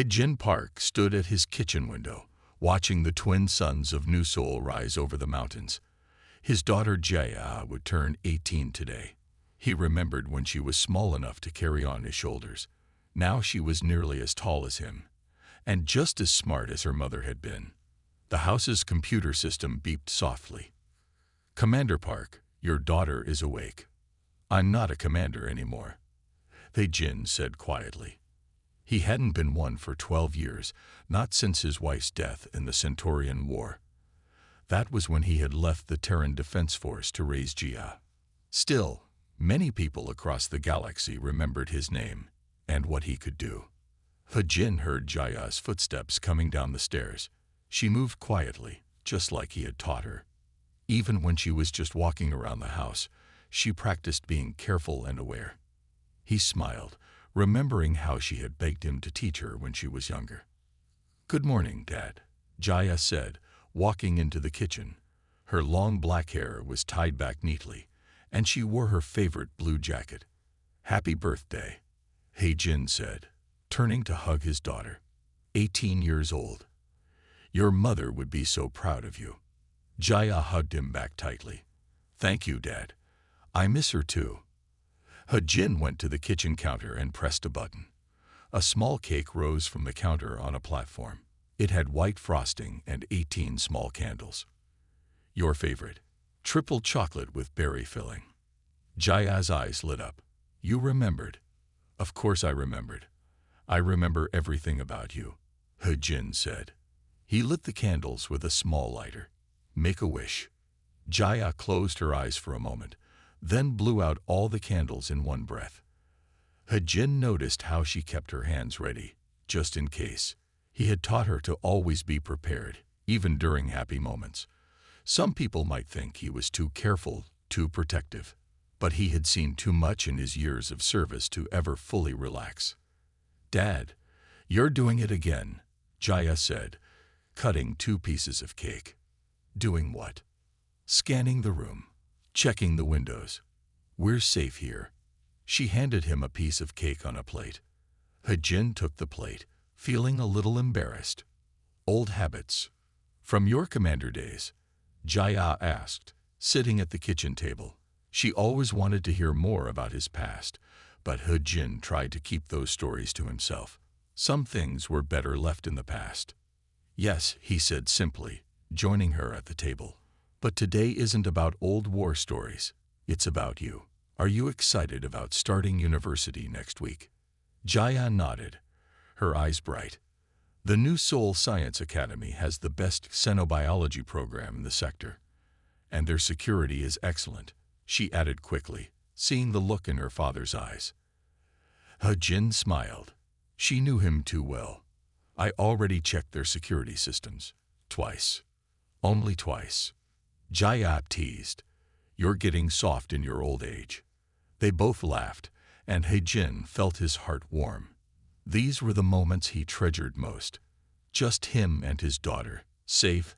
Jin Park stood at his kitchen window, watching the twin sons of New Seoul rise over the mountains. His daughter Jaya would turn 18 today. He remembered when she was small enough to carry on his shoulders. Now she was nearly as tall as him, and just as smart as her mother had been. The house's computer system beeped softly. "Commander Park, your daughter is awake." "I'm not a commander anymore," Jin said quietly. He hadn't been one for 12 years, not since his wife's death in the Centaurian War. That was when he had left the Terran Defense Force to raise Jia. Still, many people across the galaxy remembered his name and what he could do. Jin heard Jaya's footsteps coming down the stairs. She moved quietly, just like he had taught her. Even when she was just walking around the house, she practiced being careful and aware. He smiled, remembering how she had begged him to teach her when she was younger. "Good morning, Dad," Jaya said, walking into the kitchen. Her long black hair was tied back neatly, and she wore her favorite blue jacket. "Happy birthday," Jin said, turning to hug his daughter. 18 years old. "Your mother would be so proud of you." Jaya hugged him back tightly. "Thank you, Dad. I miss her too." Jin went to the kitchen counter and pressed a button. A small cake rose from the counter on a platform. It had white frosting and 18 small candles. "Your favorite, triple chocolate with berry filling." Jaya's eyes lit up. "You remembered." "Of course I remembered. I remember everything about you," Jin said. He lit the candles with a small lighter. "Make a wish." Jaya closed her eyes for a moment, then blew out all the candles in one breath. Jin noticed how she kept her hands ready, just in case. He had taught her to always be prepared, even during happy moments. Some people might think he was too careful, too protective, but he had seen too much in his years of service to ever fully relax. "Dad, you're doing it again," Jaya said, cutting 2 pieces of cake. "Doing what?" "Scanning the room, checking the windows. We're safe here." She handed him a piece of cake on a plate. Jin took the plate, feeling a little embarrassed. "Old habits. From your commander days?" Jaya asked, sitting at the kitchen table. She always wanted to hear more about his past, but Jin tried to keep those stories to himself. Some things were better left in the past. "Yes," he said simply, joining her at the table. "But today isn't about old war stories. It's about you. Are you excited about starting university next week?" Jaya nodded, her eyes bright. "The New Seoul Science Academy has the best xenobiology program in the sector, and their security is excellent," she added quickly, seeing the look in her father's eyes. Jin smiled. She knew him too well. "I already checked their security systems. Twice. Only twice." Jaya teased. "You're getting soft in your old age." They both laughed, and Jin felt his heart warm. These were the moments he treasured most. Just him and his daughter, safe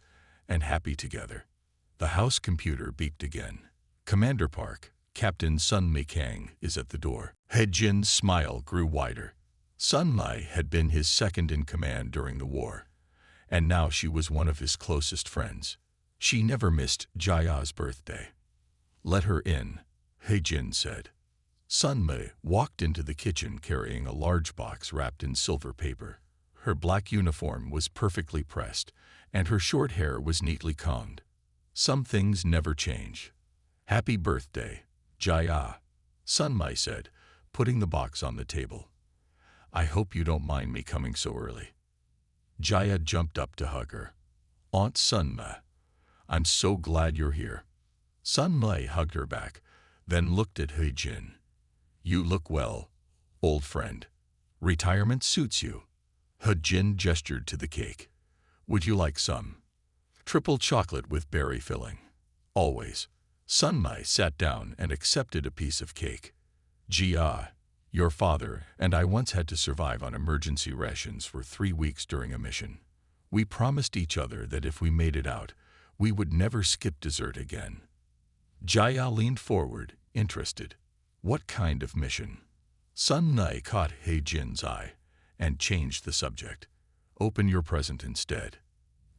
and happy together. The house computer beeped again. "Commander Park, Captain Sun Mi Kang is at the door." Jin's smile grew wider. Sun Mi had been his second in command during the war, and now she was one of his closest friends. She never missed Jaya's birthday. "Let her in," Jin said. Sun Mi walked into the kitchen carrying a large box wrapped in silver paper. Her black uniform was perfectly pressed, and her short hair was neatly combed. Some things never change. "Happy birthday, Jaya," Sun Mi said, putting the box on the table. "I hope you don't mind me coming so early." Jaya jumped up to hug her. "Aunt Sun Mi, I'm so glad you're here." Sun Mi hugged her back, then looked at Jin. "You look well, old friend. Retirement suits you." Jin gestured to the cake. "Would you like some?" "Triple chocolate with berry filling." "Always." Sun Mi sat down and accepted a piece of cake. "Jia, your father and I once had to survive on emergency rations for 3 weeks during a mission. We promised each other that if we made it out, we would never skip dessert again." Jaya leaned forward, interested. "What kind of mission?" Sun Mi caught Jin's eye, and changed the subject. Open your present instead.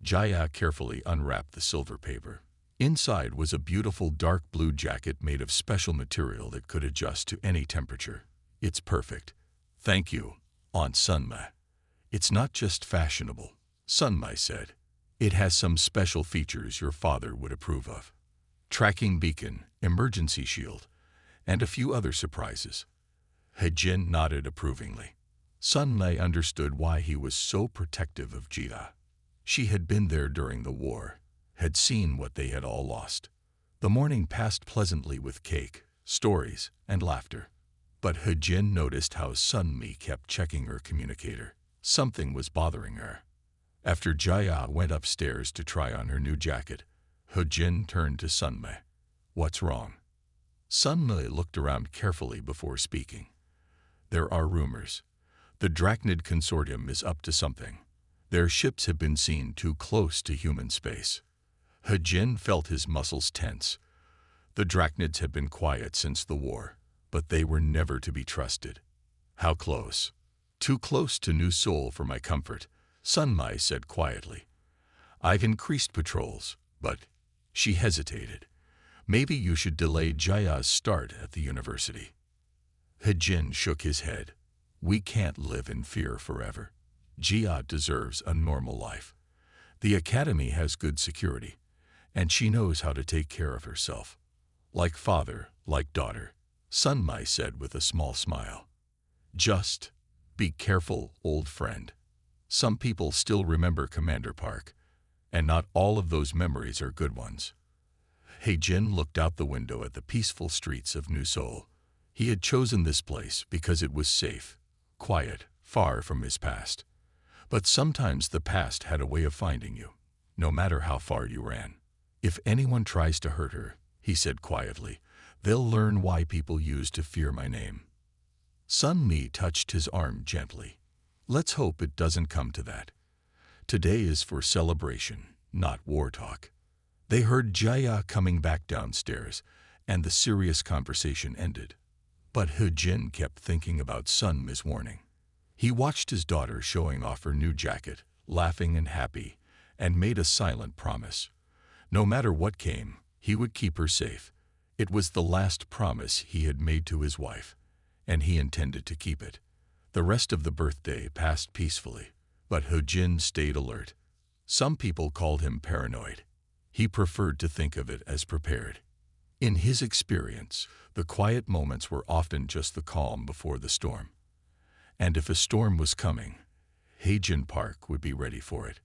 Jaya carefully unwrapped the silver paper. Inside was a beautiful dark blue jacket made of special material that could adjust to any temperature. It's perfect. Thank you, Aunt Sunma. It's not just fashionable, Sunma said. It has some special features your father would approve of. Tracking beacon, emergency shield, and a few other surprises. Hejin nodded approvingly. Sunma understood why he was so protective of Jia. She had been there during the war, had seen what they had all lost. The morning passed pleasantly with cake, stories, and laughter. But Hejin noticed how Sunmi kept checking her communicator. Something was bothering her. After Jaya went upstairs to try on her new jacket, Hejin turned to Sunmi. What's wrong? Sunmi looked around carefully before speaking. There are rumors. The Drachnid Consortium is up to something. Their ships have been seen too close to human space. Hejin felt his muscles tense. The Drachnids had been quiet since the war, but they were never to be trusted. How close? Too close to New Seoul for my comfort, Sunmi said quietly. I've increased patrols, but she hesitated. Maybe you should delay Jaya's start at the university. Hejin shook his head. We can't live in fear forever. Jia deserves a normal life. The academy has good security, and she knows how to take care of herself. Like father, like daughter, Sunmi said with a small smile. Just be careful, old friend. Some people still remember Commander Park, and not all of those memories are good ones. Hejin looked out the window at the peaceful streets of New Seoul. He had chosen this place because it was safe, quiet, far from his past. But sometimes the past had a way of finding you, no matter how far you ran. If anyone tries to hurt her, he said quietly, they'll learn why people used to fear my name. Sunmi touched his arm gently. Let's hope it doesn't come to that. Today is for celebration, not war talk. They heard Jaya coming back downstairs, and the serious conversation ended. But Hejin kept thinking about Sunmi's warning. He watched his daughter showing off her new jacket, laughing and happy, and made a silent promise. No matter what came, he would keep her safe. It was the last promise he had made to his wife, and he intended to keep it. The rest of the birthday passed peacefully, but Hejin stayed alert. Some people called him paranoid. He preferred to think of it as prepared. In his experience, the quiet moments were often just the calm before the storm. And if a storm was coming, Hejin Park would be ready for it.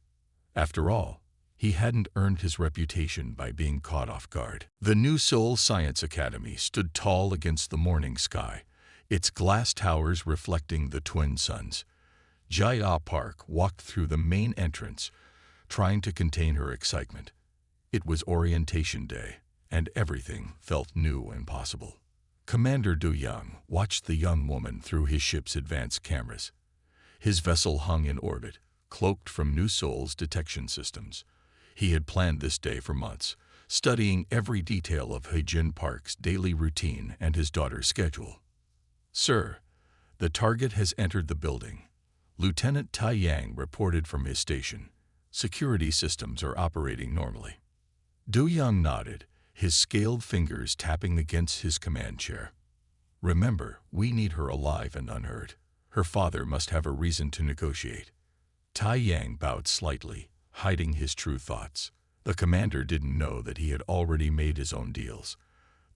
After all, he hadn't earned his reputation by being caught off guard. The New Seoul Science Academy stood tall against the morning sky, its glass towers reflecting the twin suns. Jaya Park walked through the main entrance, trying to contain her excitement. It was orientation day, and everything felt new and possible. Commander Du Young watched the young woman through his ship's advanced cameras. His vessel hung in orbit, cloaked from New Seoul's detection systems. He had planned this day for months, studying every detail of Hejin Park's daily routine and his daughter's schedule. Sir, the target has entered the building. Lieutenant Tai Yang reported from his station. Security systems are operating normally. Du Young nodded, his scaled fingers tapping against his command chair. Remember, we need her alive and unhurt. Her father must have a reason to negotiate. Tai Yang bowed slightly, hiding his true thoughts. The commander didn't know that he had already made his own deals.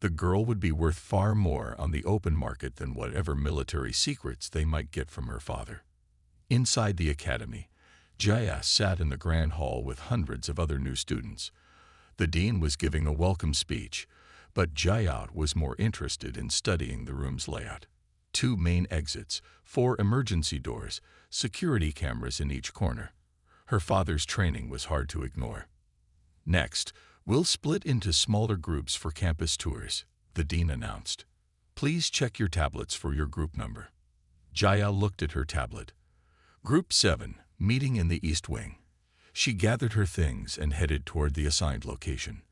The girl would be worth far more on the open market than whatever military secrets they might get from her father. Inside the academy, Jaya sat in the grand hall with hundreds of other new students. The dean was giving a welcome speech, but Jaya was more interested in studying the room's layout. 2 main exits, 4 emergency doors, security cameras in each corner. Her father's training was hard to ignore. Next, we'll split into smaller groups for campus tours, the dean announced. Please check your tablets for your group number. Jaya looked at her tablet. Group 7, meeting in the East Wing. She gathered her things and headed toward the assigned location.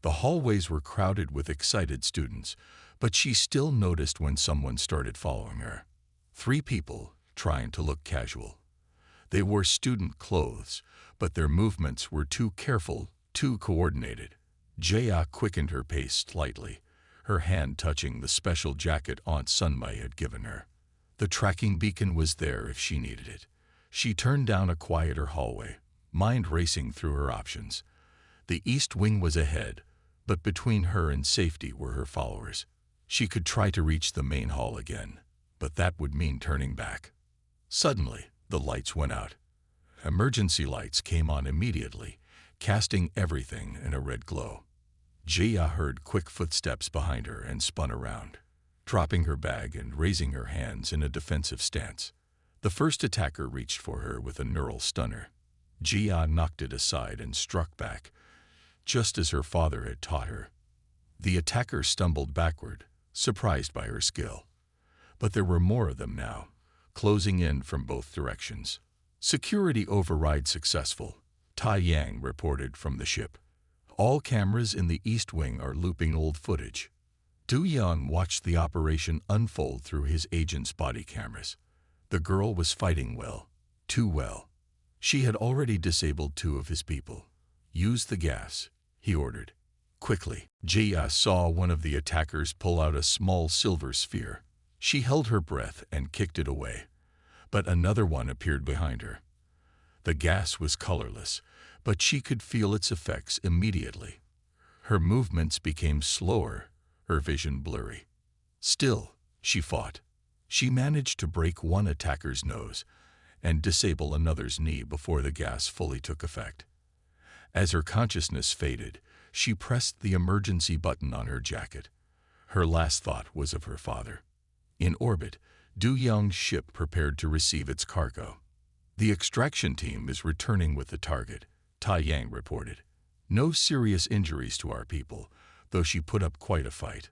The hallways were crowded with excited students, but she still noticed when someone started following her. 3 people, trying to look casual. They wore student clothes, but their movements were too careful, too coordinated. Jaya quickened her pace slightly, her hand touching the special jacket Aunt Sunmay had given her. The tracking beacon was there if she needed it. She turned down a quieter hallway, mind racing through her options. The east wing was ahead, but between her and safety were her followers. She could try to reach the main hall again, but that would mean turning back. Suddenly, the lights went out. Emergency lights came on immediately, casting everything in a red glow. Jaya heard quick footsteps behind her and spun around, dropping her bag and raising her hands in a defensive stance. The first attacker reached for her with a neural stunner. Jia knocked it aside and struck back, just as her father had taught her. The attacker stumbled backward, surprised by her skill. But there were more of them now, closing in from both directions. Security override successful, Tai Yang reported from the ship. All cameras in the East Wing are looping old footage. Du Yan watched the operation unfold through his agent's body cameras. The girl was fighting well, too well. She had already disabled 2 of his people. Use the gas, he ordered. Quickly, Jia saw one of the attackers pull out a small silver sphere. She held her breath and kicked it away, but another one appeared behind her. The gas was colorless, but she could feel its effects immediately. Her movements became slower, her vision blurry. Still, she fought. She managed to break one attacker's nose and disable another's knee before the gas fully took effect. As her consciousness faded, she pressed the emergency button on her jacket. Her last thought was of her father. In orbit, Du Yang's ship prepared to receive its cargo. The extraction team is returning with the target, Tai Yang reported. No serious injuries to our people, though she put up quite a fight.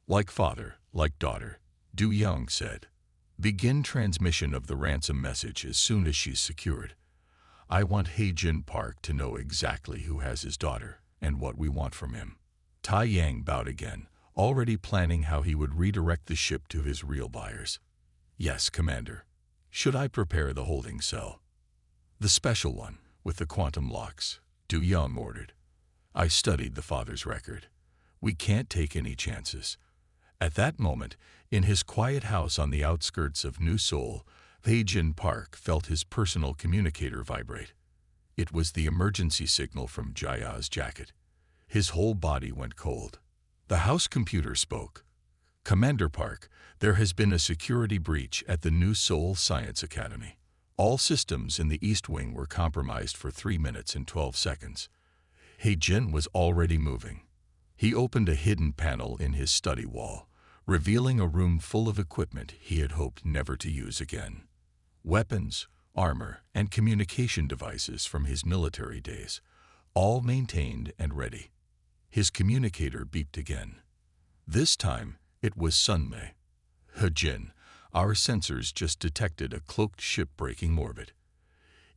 Like father, like daughter, Du Yang said. Begin transmission of the ransom message as soon as she's secured. I want Heijin Park to know exactly who has his daughter and what we want from him. Tai Yang bowed again, already planning how he would redirect the ship to his real buyers. Yes, Commander. Should I prepare the holding cell? The special one, with the quantum locks, Du Yang ordered. I studied the father's record. We can't take any chances. At that moment, in his quiet house on the outskirts of New Seoul, Heijin Park felt his personal communicator vibrate. It was the emergency signal from Jaya's jacket. His whole body went cold. The house computer spoke. Commander Park, there has been a security breach at the New Seoul Science Academy. All systems in the East Wing were compromised for 3 minutes and 12 seconds. Heijin was already moving. He opened a hidden panel in his study wall, revealing a room full of equipment he had hoped never to use again. Weapons, armor, and communication devices from his military days, all maintained and ready. His communicator beeped again. This time, it was Sunmay. Heijin, our sensors just detected a cloaked ship breaking orbit.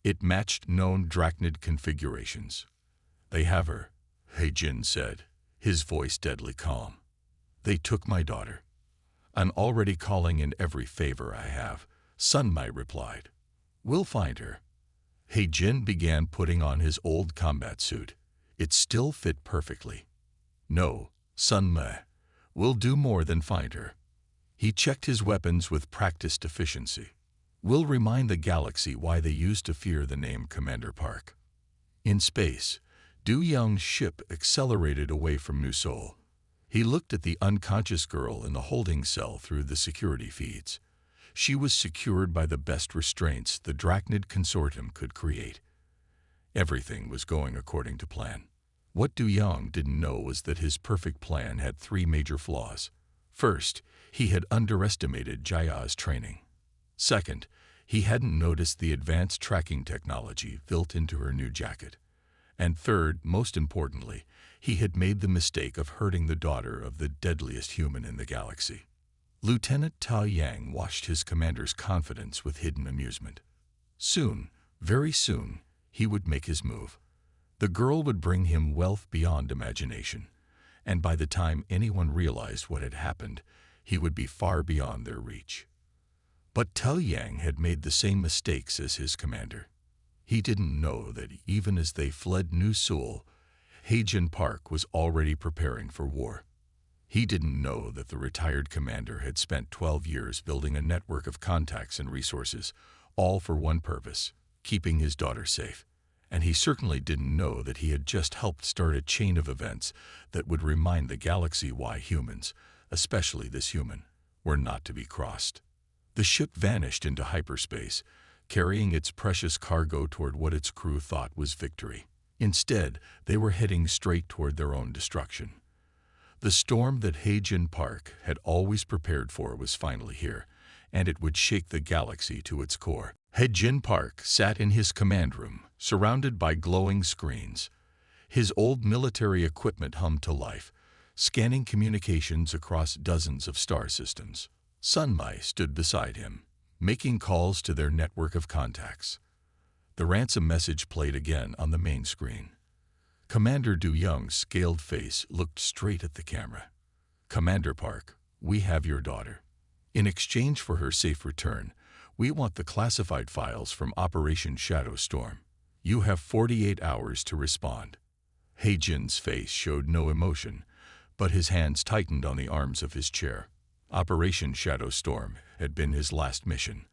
It matched known Drachnid configurations. They have her, Heijin said, his voice deadly calm. They took my daughter. I'm already calling in every favor I have, Sunmay replied. We'll find her. Heijin began putting on his old combat suit. It still fit perfectly. No, Sunmay, we'll do more than find her. He checked his weapons with practiced efficiency. We'll remind the galaxy why they used to fear the name Commander Park. In space, Du Yang's ship accelerated away from New Seoul. He looked at the unconscious girl in the holding cell through the security feeds. She was secured by the best restraints the Drachnid consortium could create. Everything was going according to plan. What Du Yang didn't know was that his perfect plan had 3 major flaws. First, he had underestimated Jaya's training. Second, he hadn't noticed the advanced tracking technology built into her new jacket. And third, most importantly, he had made the mistake of hurting the daughter of the deadliest human in the galaxy. Lieutenant Tai Yang watched his commander's confidence with hidden amusement. Soon, very soon, he would make his move. The girl would bring him wealth beyond imagination, and by the time anyone realized what had happened, he would be far beyond their reach. But Tao Yang had made the same mistakes as his commander. He didn't know that even as they fled New Seoul, Haejin Park was already preparing for war. He didn't know that the retired commander had spent 12 years building a network of contacts and resources, all for one purpose, keeping his daughter safe. And he certainly didn't know that he had just helped start a chain of events that would remind the galaxy why humans, especially this human, were not to be crossed. The ship vanished into hyperspace, carrying its precious cargo toward what its crew thought was victory. Instead, they were heading straight toward their own destruction. The storm that Haejin Park had always prepared for was finally here, and it would shake the galaxy to its core. Haejin Park sat in his command room, surrounded by glowing screens. His old military equipment hummed to life, scanning communications across dozens of star systems. Sunmai stood beside him, making calls to their network of contacts. The ransom message played again on the main screen. Commander Du Young's scaled face looked straight at the camera. "Commander Park, we have your daughter. In exchange for her safe return, we want the classified files from Operation Shadow Storm. You have 48 hours to respond." Haejin's face showed no emotion, but his hands tightened on the arms of his chair. Operation Shadow Storm had been his last mission,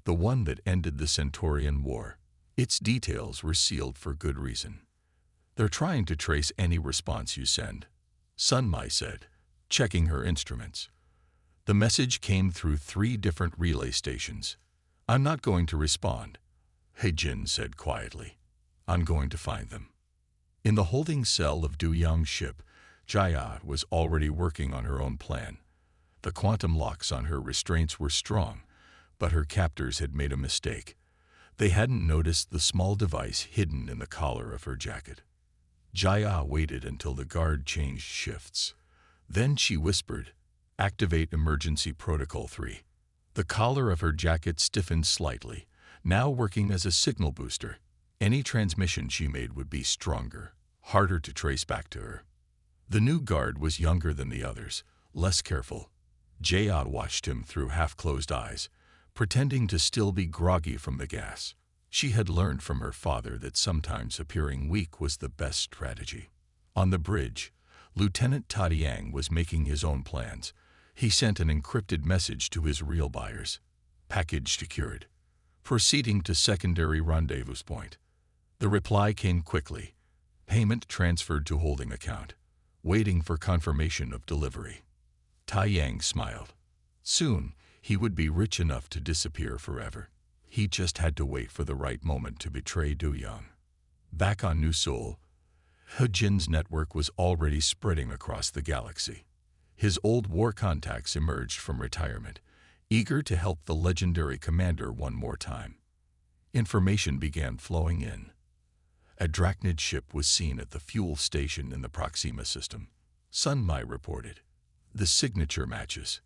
the one that ended the Centaurian War. Its details were sealed for good reason. "They're trying to trace any response you send," Sunmai said, checking her instruments. The message came through 3 different relay stations. "I'm not going to respond," Haejin said quietly. "I'm going to find them." In the holding cell of Du Young's ship, Jaya was already working on her own plan. The quantum locks on her restraints were strong, but her captors had made a mistake. They hadn't noticed the small device hidden in the collar of her jacket. Jaya waited until the guard changed shifts. Then she whispered, "Activate Emergency Protocol 3. The collar of her jacket stiffened slightly, now working as a signal booster. Any transmission she made would be stronger, harder to trace back to her. The new guard was younger than the others, less careful. Jaya watched him through half-closed eyes, pretending to still be groggy from the gas. She had learned from her father that sometimes appearing weak was the best strategy. On the bridge, Lieutenant Taodiang was making his own plans. He sent an encrypted message to his real buyers. Package secured. Proceeding to secondary rendezvous point. The reply came quickly. Payment transferred to holding account. Waiting for confirmation of delivery. Taodiang smiled. Soon, he would be rich enough to disappear forever. He just had to wait for the right moment to betray Du Young. Back on New Seoul, Haejin's network was already spreading across the galaxy. His old war contacts emerged from retirement, eager to help the legendary commander one more time. Information began flowing in. A Drachnid ship was seen at the fuel station in the Proxima system. Sunmai reported. The signature matches.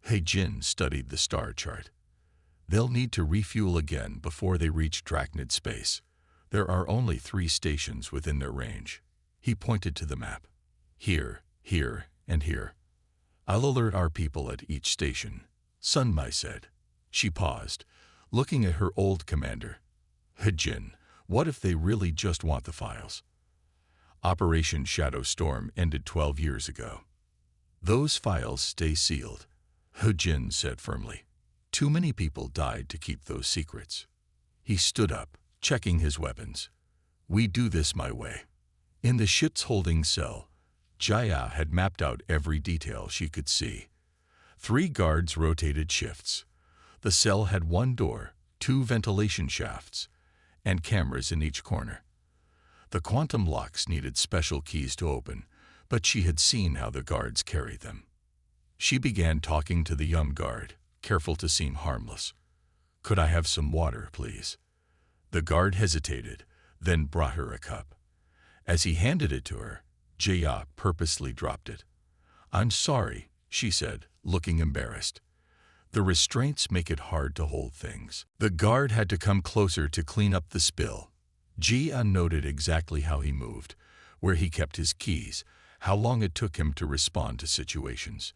Haejin studied the star chart. They'll need to refuel again before they reach Drachnid space. There are only 3 stations within their range. He pointed to the map. Here, here, and here. I'll alert our people at each station, Sunmai said. She paused, looking at her old commander. Haejin, what if they really just want the files? Operation Shadow Storm ended 12 years ago. Those files stay sealed, Haejin said firmly. Too many people died to keep those secrets. He stood up, checking his weapons. We do this my way. In the ship's holding cell, Jaya had mapped out every detail she could see. 3 guards rotated shifts. The cell had 1 door, 2 ventilation shafts, and cameras in each corner. The quantum locks needed special keys to open, but she had seen how the guards carried them. She began talking to the young guard, careful to seem harmless. Could I have some water, please? The guard hesitated, then brought her a cup. As he handed it to her, Jaya purposely dropped it. I'm sorry, she said, looking embarrassed. The restraints make it hard to hold things. The guard had to come closer to clean up the spill. Jia noted exactly how he moved, where he kept his keys, how long it took him to respond to situations.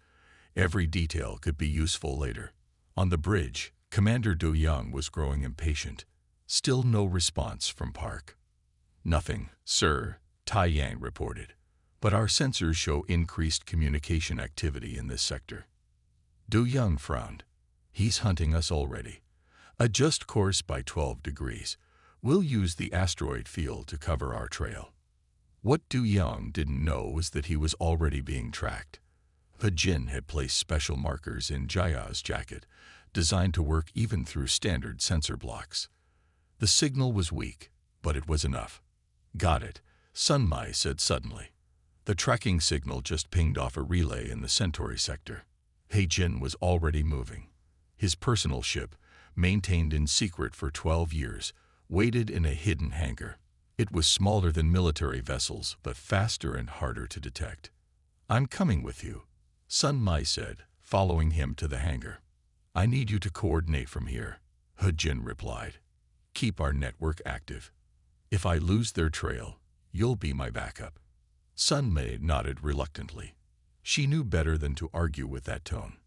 Every detail could be useful later. On the bridge, Commander Du Young was growing impatient. Still no response from Park. "Nothing, sir," Tai Yang reported. "But our sensors show increased communication activity in this sector." Du Young frowned. "He's hunting us already. Adjust course by 12 degrees. We'll use the asteroid field to cover our trail." What Du Young didn't know was that he was already being tracked. The Jin had placed special markers in Jaya's jacket, designed to work even through standard sensor blocks. The signal was weak, but it was enough. "Got it," Sun Mai said suddenly. The tracking signal just pinged off a relay in the Centauri sector. He Jin was already moving. His personal ship, maintained in secret for 12 years, waited in a hidden hangar. It was smaller than military vessels, but faster and harder to detect. "I'm coming with you," Sun Mai said, following him to the hangar. "I need you to coordinate from here," He Jin replied. "Keep our network active. If I lose their trail, you'll be my backup." Sun Mai nodded reluctantly. She knew better than to argue with that tone.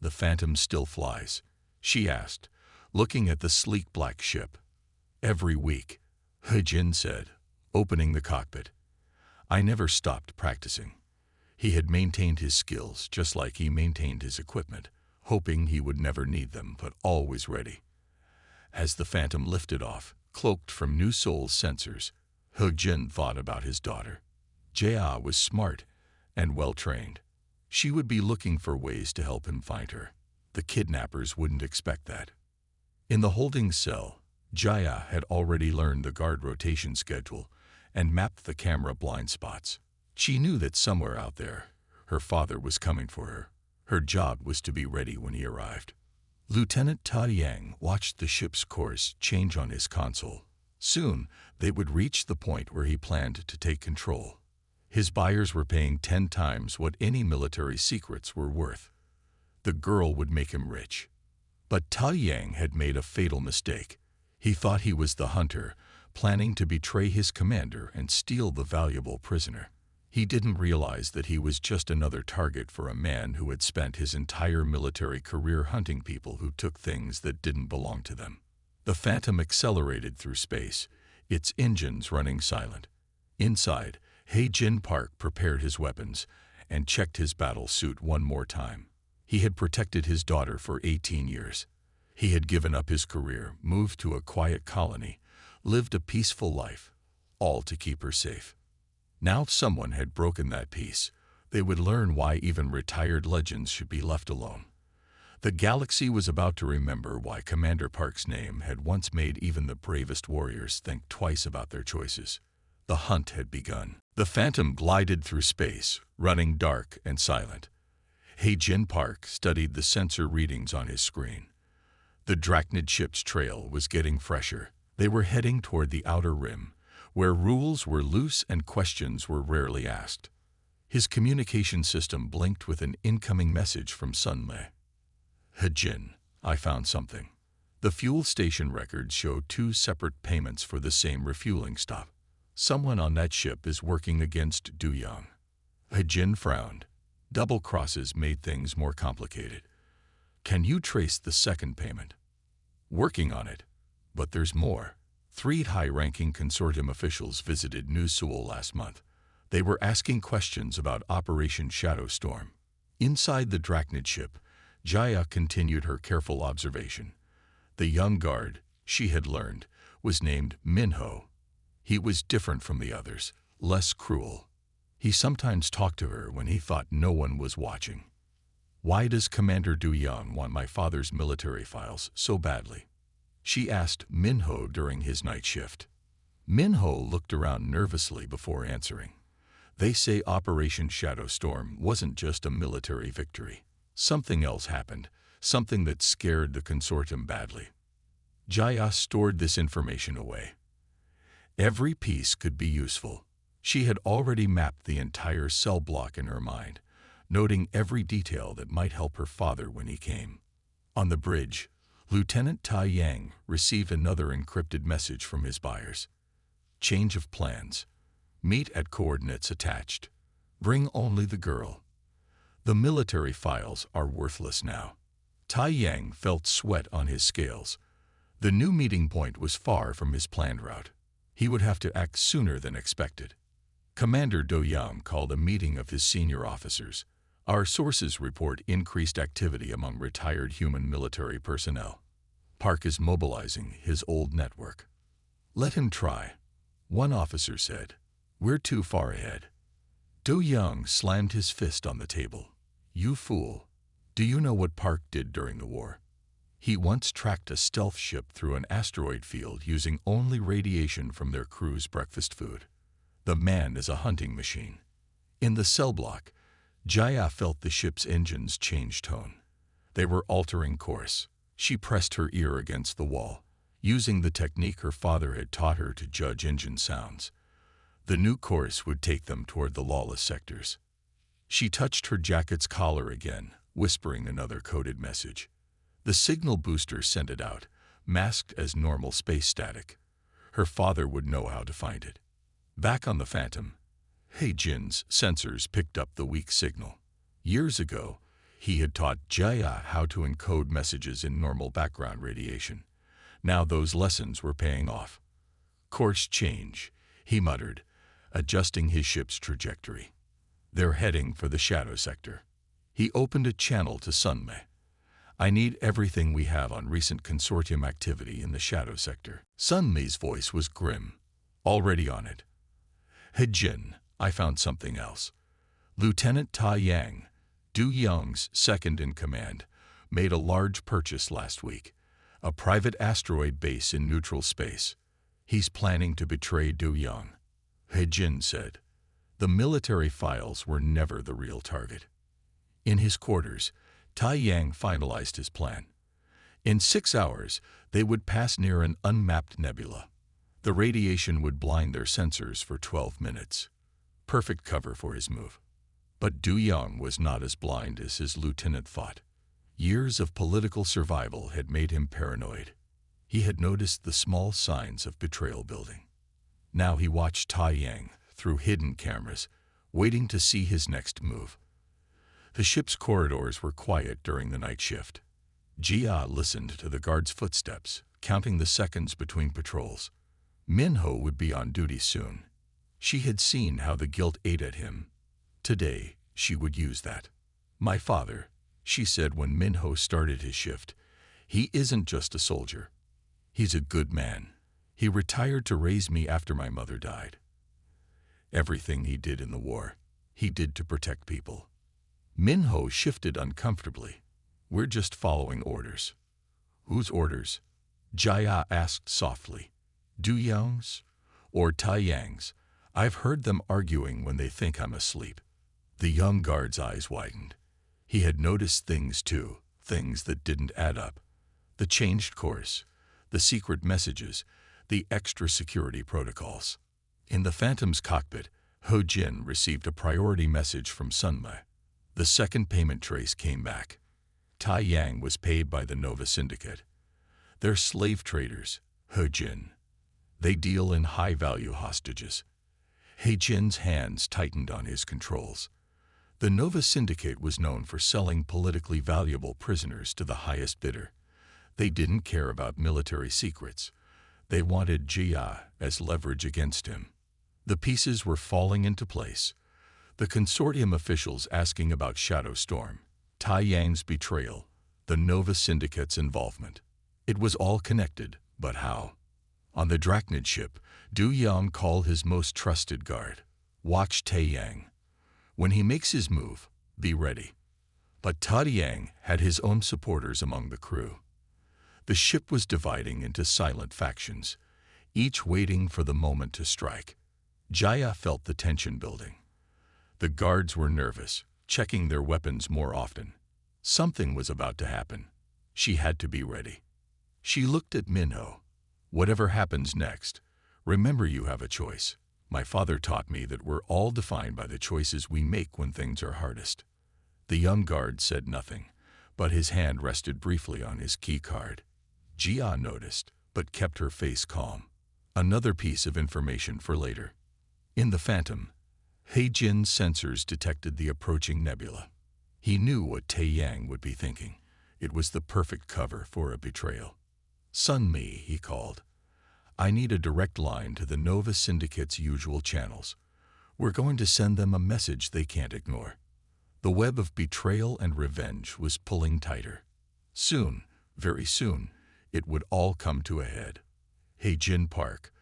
"The Phantom still flies?" she asked, looking at the sleek black ship. "Every week," He Jin said, opening the cockpit. "I never stopped practicing." He had maintained his skills just like he maintained his equipment, hoping he would never need them, but always ready. As the Phantom lifted off, cloaked from New Soul's sensors, He Jin thought about his daughter. Jia was smart and well-trained. She would be looking for ways to help him find her. The kidnappers wouldn't expect that. In the holding cell, Jaya had already learned the guard rotation schedule and mapped the camera blind spots. She knew that somewhere out there, her father was coming for her. Her job was to be ready when he arrived. Lieutenant Ta Yang watched the ship's course change on his console. Soon, they would reach the point where he planned to take control. His buyers were paying 10 times what any military secrets were worth. The girl would make him rich. But Ta Yang had made a fatal mistake. He thought he was the hunter, planning to betray his commander and steal the valuable prisoner. He didn't realize that he was just another target for a man who had spent his entire military career hunting people who took things that didn't belong to them. The Phantom accelerated through space, its engines running silent. Inside, He Jin Park prepared his weapons and checked his battle suit one more time. He had protected his daughter for 18 years. He had given up his career, moved to a quiet colony, lived a peaceful life, all to keep her safe. Now someone had broken that peace. They would learn why even retired legends should be left alone. The galaxy was about to remember why Commander Park's name had once made even the bravest warriors think twice about their choices. The hunt had begun. The Phantom glided through space, running dark and silent. He Jin Park studied the sensor readings on his screen. The Drachnid ship's trail was getting fresher. They were heading toward the outer rim, where rules were loose and questions were rarely asked. His communication system blinked with an incoming message from Sun Mai. "He Jin, I found something." The fuel station records showed 2 separate payments for the same refueling stop. Someone on that ship is working against Du Young. He Jin frowned. Double crosses made things more complicated. "Can you trace the second payment?" "Working on it. But there's more." 3 high-ranking consortium officials visited New Seoul last month. They were asking questions about Operation Shadow Storm. Inside the Drachnid ship, Jaya continued her careful observation. The young guard, she had learned, was named Minho. He was different from the others, less cruel. He sometimes talked to her when he thought no one was watching. "Why does Commander Du Young want my father's military files so badly?" she asked Minho during his night shift. Minho looked around nervously before answering. "They say Operation Shadow Storm wasn't just a military victory. Something else happened, something that scared the consortium badly." Jaya stored this information away. Every piece could be useful. She had already mapped the entire cell block in her mind, noting every detail that might help her father when he came. On the bridge, Lieutenant Ta Yang received another encrypted message from his buyers. "Change of plans. Meet at coordinates attached. Bring only the girl. The military files are worthless now." Tai Yang felt sweat on his scales. The new meeting point was far from his planned route. He would have to act sooner than expected. Commander Do Yang called a meeting of his senior officers. Our sources report increased activity among retired human military personnel. Park is mobilizing his old network. Let him try, one officer said. We're too far ahead. Do Yang slammed his fist on the table. You fool. Do you know what Park did during the war? He once tracked a stealth ship through an asteroid field using only radiation from their crew's breakfast food. The man is a hunting machine. In the cell block, Jaya felt the ship's engines change tone. They were altering course. She pressed her ear against the wall, using the technique her father had taught her to judge engine sounds. The new course would take them toward the lawless sectors. She touched her jacket's collar again, whispering another coded message. The signal booster sent it out, masked as normal space static. Her father would know how to find it. Back on the Phantom, He-Jin's sensors picked up the weak signal. Years ago, he had taught Jaya how to encode messages in normal background radiation. Now those lessons were paying off. Course change, he muttered, adjusting his ship's trajectory. They're heading for the shadow sector. He opened a channel to Sunmei. I need everything we have on recent consortium activity in the shadow sector. Sunmei's voice was grim. Already on it. He-Jin, I found something else. Lieutenant Tai Yang, Du Yang's second-in-command, made a large purchase last week. A private asteroid base in neutral space. He's planning to betray Du Yang. He-Jin said. The military files were never the real target. In his quarters, Tai Yang finalized his plan. In 6 hours, they would pass near an unmapped nebula. The radiation would blind their sensors for 12 minutes. Perfect cover for his move. But Du Yang was not as blind as his lieutenant thought. Years of political survival had made him paranoid. He had noticed the small signs of betrayal building. Now he watched Tai Yang through hidden cameras, waiting to see his next move. The ship's corridors were quiet during the night shift. Jia listened to the guard's footsteps, counting the seconds between patrols. Minho would be on duty soon. She had seen how the guilt ate at him. Today, she would use that. My father, she said when Minho started his shift, he isn't just a soldier. He's a good man. He retired to raise me after my mother died. Everything he did in the war, he did to protect people. Minho shifted uncomfortably. We're just following orders. Whose orders? Jaya asked softly. Du Yang's? Or Tai Yang's? I've heard them arguing when they think I'm asleep. The young guard's eyes widened. He had noticed things too, things that didn't add up. The changed course, the secret messages, the extra security protocols. In the Phantom's cockpit, He-Jin received a priority message from Sunmei. The second payment trace came back. Tai Yang was paid by the Nova Syndicate. They're slave traders, He-Jin. They deal in high-value hostages. He-Jin's hands tightened on his controls. The Nova Syndicate was known for selling politically valuable prisoners to the highest bidder. They didn't care about military secrets. They wanted Jia as leverage against him. The pieces were falling into place. The consortium officials asking about Shadow Storm, Tai Yang's betrayal, the Nova Syndicate's involvement. It was all connected, but how? On the Drachnid ship, Du Yang called his most trusted guard. Watch Tai Yang. When he makes his move, be ready. But Tai Yang had his own supporters among the crew. The ship was dividing into silent factions, each waiting for the moment to strike. Jaya felt the tension building. The guards were nervous, checking their weapons more often. Something was about to happen. She had to be ready. She looked at Minho. Whatever happens next, remember you have a choice. My father taught me that we're all defined by the choices we make when things are hardest. The young guard said nothing, but his hand rested briefly on his key card. Jia noticed, but kept her face calm. Another piece of information for later. In the Phantom, He-Jin's sensors detected the approaching nebula. He knew what Tai Yang would be thinking. It was the perfect cover for a betrayal. "Sun Me," he called. "I need a direct line to the Nova Syndicate's usual channels. We're going to send them a message they can't ignore." The web of betrayal and revenge was pulling tighter. Soon, very soon, it would all come to a head. He-Jin Park,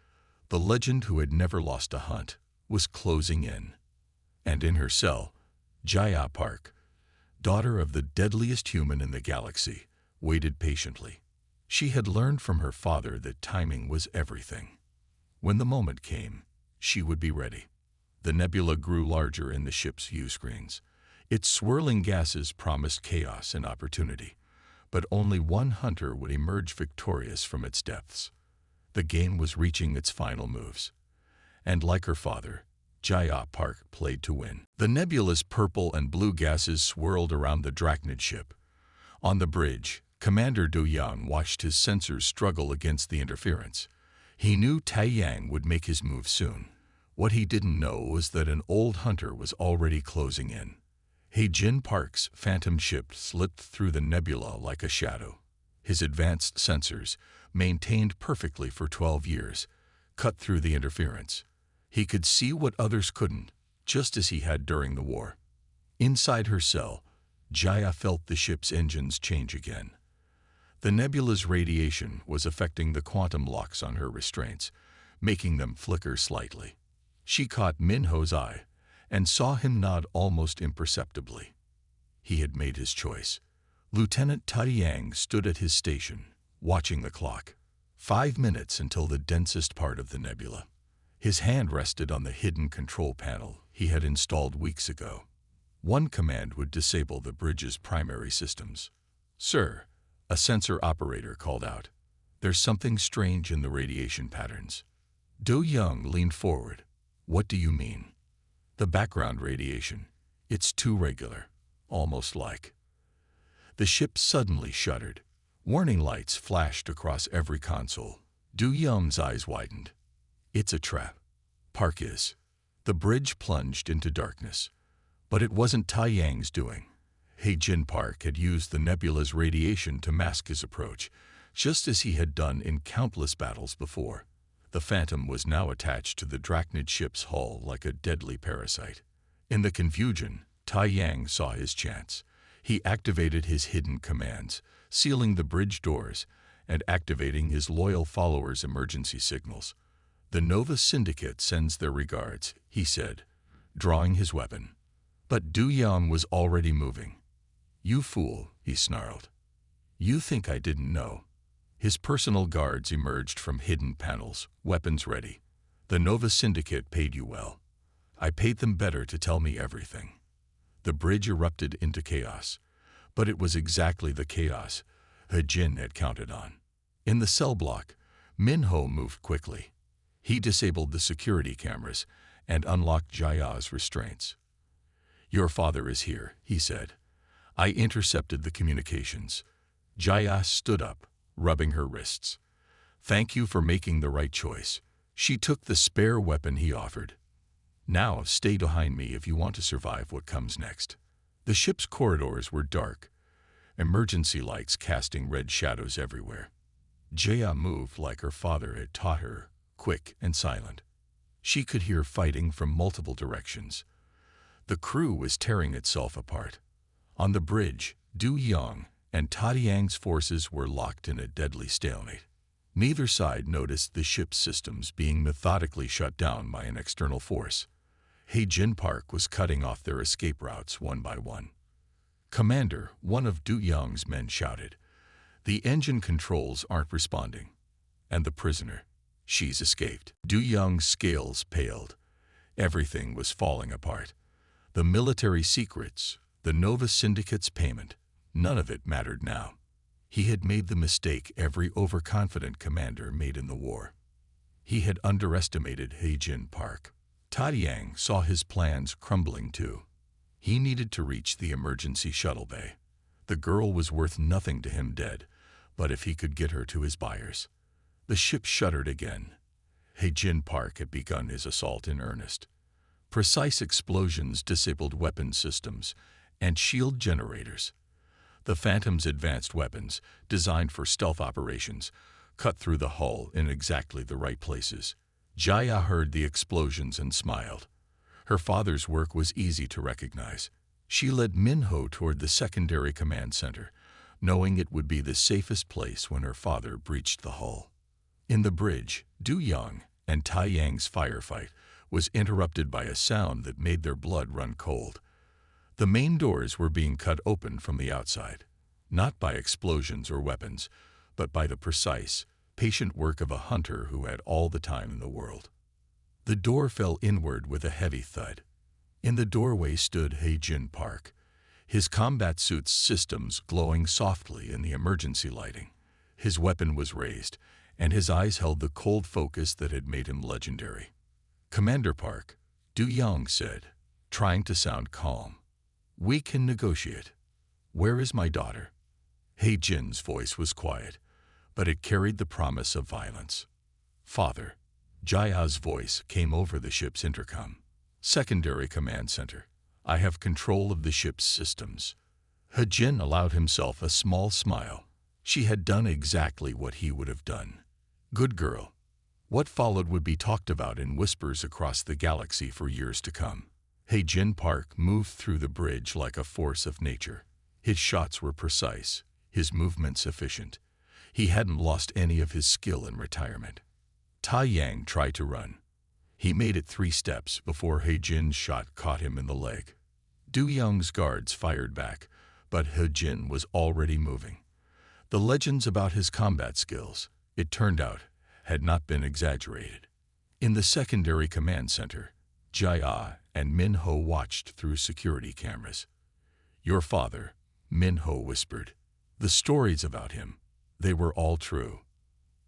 the legend who had never lost a hunt, was closing in. And in her cell, Jaya Park, daughter of the deadliest human in the galaxy, waited patiently. She had learned from her father that timing was everything. When the moment came, she would be ready. The nebula grew larger in the ship's view screens. Its swirling gases promised chaos and opportunity, but only one hunter would emerge victorious from its depths. The game was reaching its final moves. And like her father, Jaya Park played to win. The nebula's purple and blue gases swirled around the Drachnid ship. On the bridge, Commander Du Yang watched his sensors struggle against the interference. He knew Tai Yang would make his move soon. What he didn't know was that an old hunter was already closing in. He-Jin Park's phantom ship slipped through the nebula like a shadow. His advanced sensors, maintained perfectly for 12 years, cut through the interference. He could see what others couldn't, just as he had during the war. Inside her cell, Jaya felt the ship's engines change again. The nebula's radiation was affecting the quantum locks on her restraints, making them flicker slightly. She caught Minho's eye and saw him nod almost imperceptibly. He had made his choice. Lieutenant Tai Yang stood at his station, watching the clock. 5 minutes until the densest part of the nebula. His hand rested on the hidden control panel he had installed weeks ago. One command would disable the bridge's primary systems. "Sir," a sensor operator called out. "There's something strange in the radiation patterns." Du Yang leaned forward. "What do you mean?" "The background radiation. It's too regular, almost like." The ship suddenly shuddered. Warning lights flashed across every console. Du Yang's eyes widened. "It's a trap." "Park is." The bridge plunged into darkness. But it wasn't Tai Yang's doing. He-Jin Park had used the nebula's radiation to mask his approach, just as he had done in countless battles before. The Phantom was now attached to the Drachnid ship's hull like a deadly parasite. In the confusion, Tai Yang saw his chance. He activated his hidden commands, sealing the bridge doors and activating his loyal followers' emergency signals. "The Nova Syndicate sends their regards," he said, drawing his weapon. But Du Yang was already moving. "You fool," he snarled. "You think I didn't know?" His personal guards emerged from hidden panels, weapons ready. "The Nova Syndicate paid you well. I paid them better to tell me everything." The bridge erupted into chaos, but it was exactly the chaos He-Jin had counted on. In the cell block, Minho moved quickly. He disabled the security cameras and unlocked Jaya's restraints. "Your father is here," he said. "I intercepted the communications." Jaya stood up, rubbing her wrists. "Thank you for making the right choice." She took the spare weapon he offered. "Now stay behind me if you want to survive what comes next." The ship's corridors were dark, emergency lights casting red shadows everywhere. Jaya moved like her father had taught her, quick and silent. She could hear fighting from multiple directions. The crew was tearing itself apart. On the bridge, Du Yang and Tai Yang's forces were locked in a deadly stalemate. Neither side noticed the ship's systems being methodically shut down by an external force. He-Jin Park was cutting off their escape routes one by one. "Commander," one of Du Yang's men shouted, "the engine controls aren't responding." "And the prisoner?" "She's escaped." Du Yang's scales paled. Everything was falling apart. The military secrets, the Nova Syndicate's payment, none of it mattered now. He had made the mistake every overconfident commander made in the war. He had underestimated He-Jin Park. Tai Yang saw his plans crumbling too. He needed to reach the emergency shuttle bay. The girl was worth nothing to him dead, but if he could get her to his buyers. The ship shuddered again. He-Jin Park had begun his assault in earnest. Precise explosions disabled weapon systems and shield generators. The Phantom's advanced weapons, designed for stealth operations, cut through the hull in exactly the right places. Jaya heard the explosions and smiled. Her father's work was easy to recognize. She led Minho toward the secondary command center, knowing it would be the safest place when her father breached the hull. In the bridge, Du Yang and Tai Yang's firefight was interrupted by a sound that made their blood run cold. The main doors were being cut open from the outside, not by explosions or weapons, but by the precise, patient work of a hunter who had all the time in the world. The door fell inward with a heavy thud. In the doorway stood He-Jin Park, his combat suit's systems glowing softly in the emergency lighting. His weapon was raised, and his eyes held the cold focus that had made him legendary. "Commander Park," Du Yang said, trying to sound calm. "We can negotiate. Where is my daughter?" He-Jin's voice was quiet, but it carried the promise of violence. "Father," Jaya's voice came over the ship's intercom. "Secondary command center. I have control of the ship's systems." He-Jin allowed himself a small smile. She had done exactly what he would have done. Good girl. What followed would be talked about in whispers across the galaxy for years to come. He-Jin Park moved through the bridge like a force of nature. His shots were precise, his movements efficient. He hadn't lost any of his skill in retirement. Tai Yang tried to run. He made it 3 steps before He-Jin's shot caught him in the leg. Du Yang's guards fired back, but He-Jin was already moving. The legends about his combat skills, it turned out, had not been exaggerated. In the secondary command center, Jaya and Minho watched through security cameras. "Your father," Minho whispered. "The stories about him, they were all true."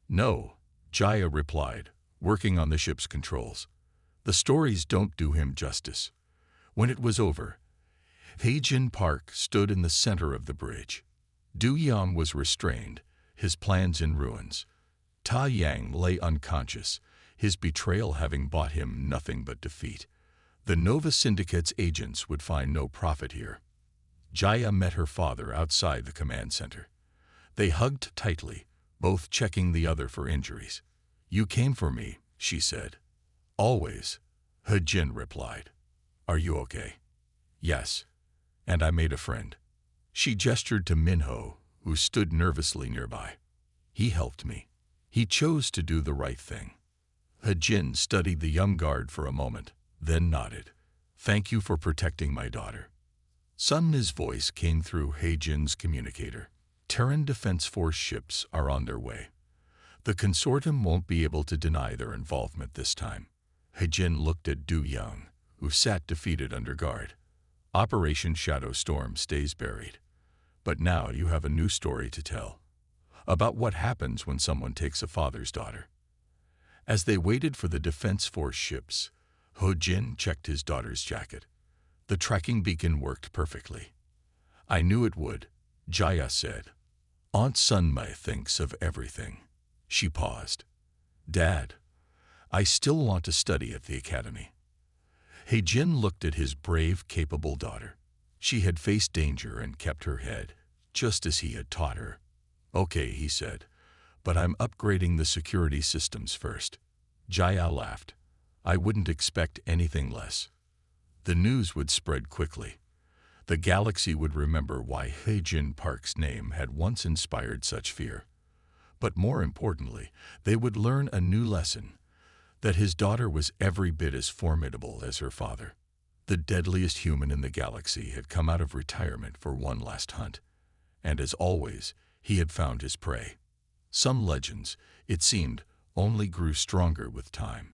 "No," Jaya replied, working on the ship's controls. "The stories don't do him justice." When it was over, He-Jin Park stood in the center of the bridge. Du Yang was restrained, his plans in ruins. Tai Yang lay unconscious, his betrayal having bought him nothing but defeat. The Nova Syndicate's agents would find no profit here. Jaya met her father outside the command center. They hugged tightly, both checking the other for injuries. "You came for me," she said. "Always," He-Jin replied. "Are you okay?" "Yes. And I made a friend." She gestured to Minho, who stood nervously nearby. "He helped me. He chose to do the right thing." He-Jin studied the young guard for a moment, then nodded. "Thank you for protecting my daughter." Sun's voice came through He-Jin's communicator. "Terran Defense Force ships are on their way. The consortium won't be able to deny their involvement this time." He-Jin looked at Du Yang, who sat defeated under guard. "Operation Shadow Storm stays buried. But now you have a new story to tell. About what happens when someone takes a father's daughter." As they waited for the Defense Force ships, He-Jin checked his daughter's jacket. The tracking beacon worked perfectly. "I knew it would," Jaya said. "Aunt Sunmai thinks of everything." She paused. "Dad, I still want to study at the academy." He-Jin looked at his brave, capable daughter. She had faced danger and kept her head, just as he had taught her. "Okay," he said, "but I'm upgrading the security systems first." Jaya laughed. "I wouldn't expect anything less." The news would spread quickly. The galaxy would remember why He-Jin Park's name had once inspired such fear. But more importantly, they would learn a new lesson, that his daughter was every bit as formidable as her father. The deadliest human in the galaxy had come out of retirement for one last hunt, and as always, he had found his prey. Some legends, it seemed, only grew stronger with time.